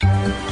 Hi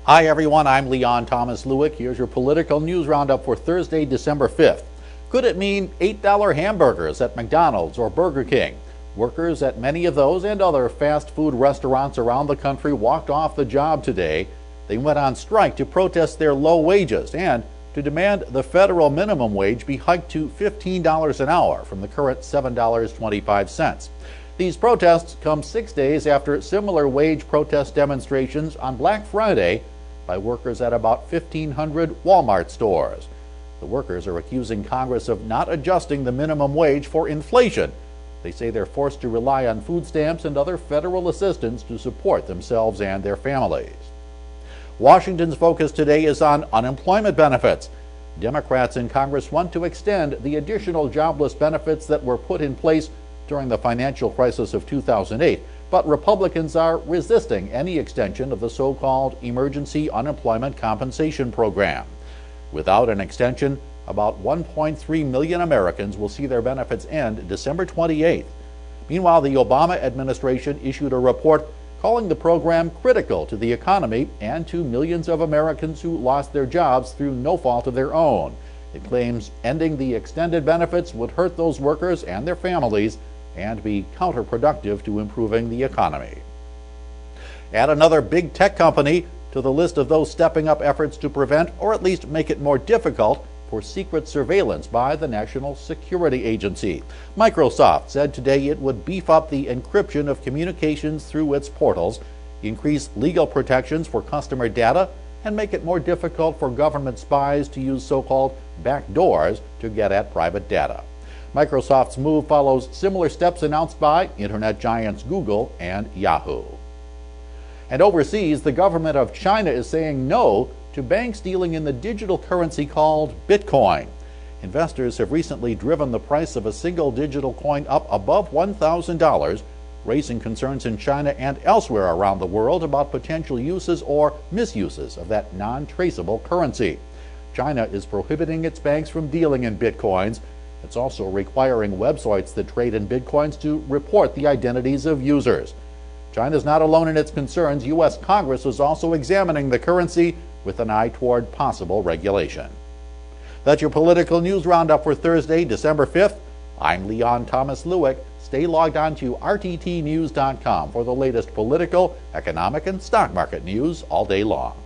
everyone, I'm Leon Thomas Lewick. Here's your political news roundup for Thursday, December 5th. Could it mean $8 hamburgers at McDonald's or Burger King? Workers at many of those and other fast food restaurants around the country walked off the job today. They went on strike to protest their low wages and to demand the federal minimum wage be hiked to $15 an hour from the current $7.25. These protests come 6 days after similar wage protest demonstrations on Black Friday by workers at about 1,500 Walmart stores. The workers are accusing Congress of not adjusting the minimum wage for inflation. They say they're forced to rely on food stamps and other federal assistance to support themselves and their families. Washington's focus today is on unemployment benefits. Democrats in Congress want to extend the additional jobless benefits that were put in place during the financial crisis of 2008, but Republicans are resisting any extension of the so-called Emergency Unemployment Compensation Program. Without an extension, about 1.3 million Americans will see their benefits end December 28th. Meanwhile, the Obama administration issued a report calling the program critical to the economy and to millions of Americans who lost their jobs through no fault of their own. It claims ending the extended benefits would hurt those workers and their families and be counterproductive to improving the economy. Add another big tech company to the list of those stepping up efforts to prevent or at least make it more difficult for secret surveillance by the National Security Agency. Microsoft said today it would beef up the encryption of communications through its portals, increase legal protections for customer data, and make it more difficult for government spies to use so-called backdoors to get at private data. Microsoft's move follows similar steps announced by internet giants Google and Yahoo. And overseas, the government of China is saying no to banks dealing in the digital currency called Bitcoin. Investors have recently driven the price of a single digital coin up above $1,000, raising concerns in China and elsewhere around the world about potential uses or misuses of that non-traceable currency. China is prohibiting its banks from dealing in Bitcoins. It's also requiring websites that trade in Bitcoins to report the identities of users. China is not alone in its concerns. U.S. Congress is also examining the currency with an eye toward possible regulation. That's your political news roundup for Thursday, December 5th. I'm Leon Thomas Lewick. Stay logged on to rttnews.com for the latest political, economic, and stock market news all day long.